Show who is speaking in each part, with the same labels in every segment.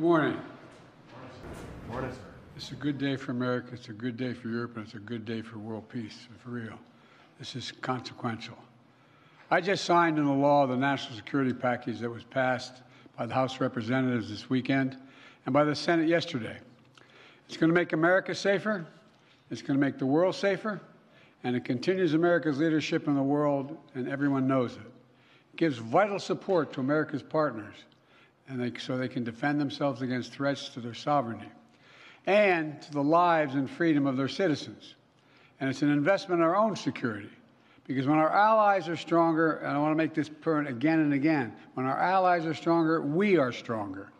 Speaker 1: Good morning.
Speaker 2: Morning, sir.
Speaker 1: It's a good day for America, it's a good day for Europe, and it's a good day for world peace, for real. This is consequential. I just signed into law the national security package that was passed by the House of Representatives this weekend and by the Senate yesterday. It's going to make America safer, it's going to make the world safer, and it continues America's leadership in the world, and everyone knows it. It gives vital support to America's partners, and so they can defend themselves against threats to their sovereignty and to the lives and freedom of their citizens. And it's an investment in our own security, because when our allies are stronger, and I want to make this point again and again, when our allies are stronger, we are stronger.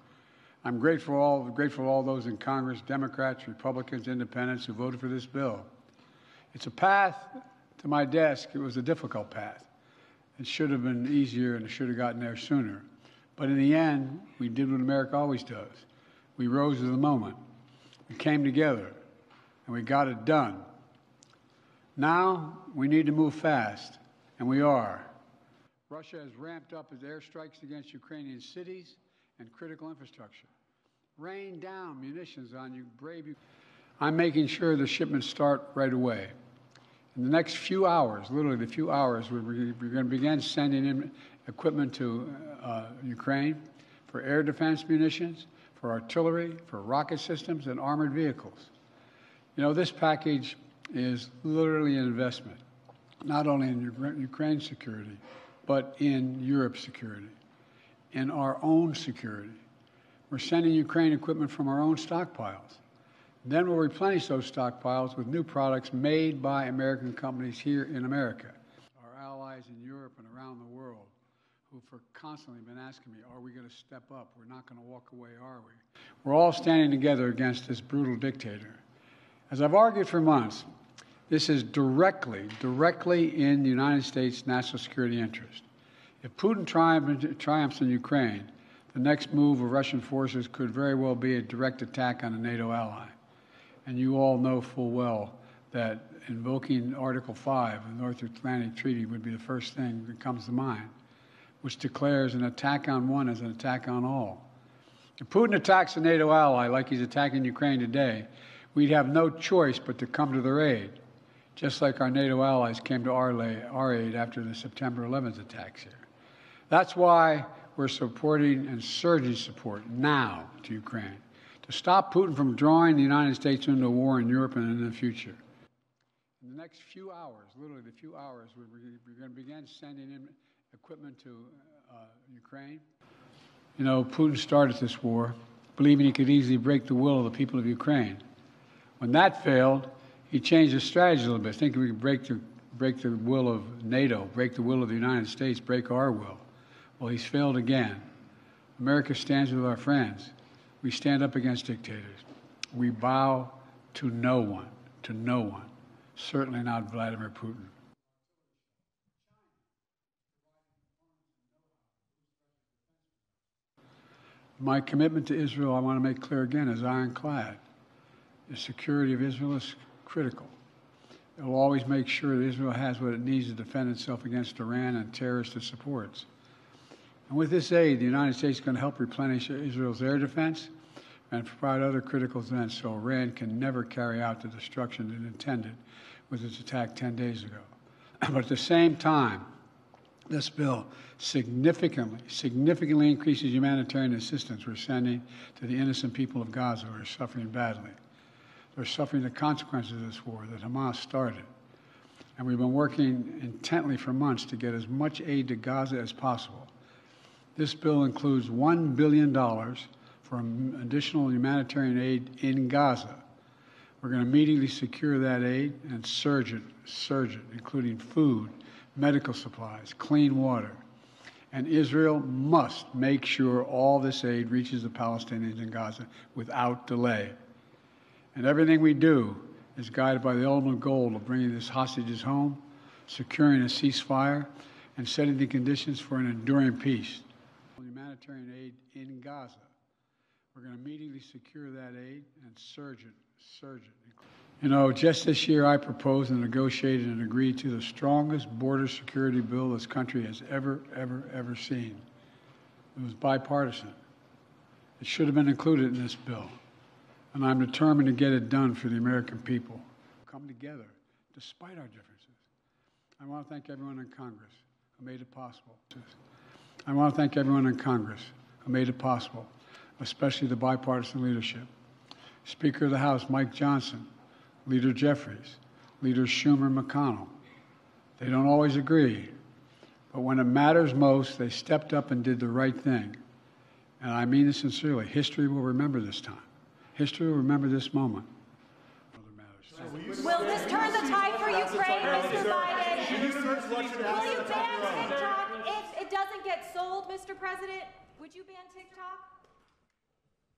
Speaker 1: I'm grateful to all those in Congress, Democrats, Republicans, Independents, who voted for this bill. It's a path to my desk. It was a difficult path. It should have been easier, and it should have gotten there sooner. But in the end, we did what America always does. We rose to the moment. We came together, and we got it done. Now, we need to move fast, and we are. Russia has ramped up its airstrikes against Ukrainian cities and critical infrastructure. Rained down munitions on you, brave. I'm making sure the shipments start right away. In the next few hours, literally the few hours, we're going to begin sending in equipment to Ukraine for air defense munitions, for artillery, for rocket systems, and armored vehicles. You know, this package is literally an investment, not only in Ukraine's security, but in Europe's security, in our own security. We're sending Ukraine equipment from our own stockpiles. Then we'll replenish those stockpiles with new products made by American companies here in America. Our allies in Europe and around the world who've constantly been asking me, are we going to step up? We're not going to walk away, are we? We're all standing together against this brutal dictator. As I've argued for months, this is directly in the United States' national security interest. If Putin triumphs in Ukraine, the next move of Russian forces could very well be a direct attack on a NATO ally. And you all know full well that invoking Article 5 of the North Atlantic Treaty would be the first thing that comes to mind, which declares an attack on one as an attack on all. If Putin attacks a NATO ally like he's attacking Ukraine today, we'd have no choice but to come to their aid, just like our NATO allies came to our aid after the September 11th attacks here. That's why we're supporting and surging support now to Ukraine, to stop Putin from drawing the United States into a war in Europe and in the future. In the next few hours, literally the few hours, we're going to begin sending in equipment to Ukraine. You know, Putin started this war believing he could easily break the will of the people of Ukraine. When that failed, he changed his strategy a little bit, thinking we could break the will of NATO, break the will of the United States, break our will. Well, he's failed again. America stands with our friends. We stand up against dictators. We bow to no one, certainly not Vladimir Putin. My commitment to Israel, I want to make clear again, is ironclad. The security of Israel is critical. It will always make sure that Israel has what it needs to defend itself against Iran and terrorists it supports. And with this aid, the United States is going to help replenish Israel's air defense and provide other critical events so Iran can never carry out the destruction it intended with its attack 10 days ago. But at the same time, this bill significantly increases humanitarian assistance we're sending to the innocent people of Gaza who are suffering badly. They're suffering the consequences of this war that Hamas started. And we've been working intently for months to get as much aid to Gaza as possible. This bill includes $1 billion for additional humanitarian aid in Gaza. We're going to immediately secure that aid and surge it, including food, medical supplies, clean water. And Israel must make sure all this aid reaches the Palestinians in Gaza without delay. And everything we do is guided by the ultimate goal of bringing these hostages home, securing a ceasefire, and setting the conditions for an enduring peace. Humanitarian aid in Gaza. We're going to immediately secure that aid and surge it. You know, just this year I proposed and negotiated and agreed to the strongest border security bill this country has ever seen. It was bipartisan. It should have been included in this bill. And I'm determined to get it done for the American people. Come together despite our differences. I want to thank everyone in Congress who made it possible. I want to thank everyone in Congress who made it possible, especially the bipartisan leadership. Speaker of the House Mike Johnson, Leader Jeffries, Leaders Schumer and McConnell. They don't always agree, but when it matters most, they stepped up and did the right thing. And I mean this sincerely. History will remember this time. History will remember this moment.
Speaker 3: Will this turn the tide for Ukraine, Mr. Biden? Will you ban TikTok if it doesn't get sold, Mr. President? Would you ban TikTok?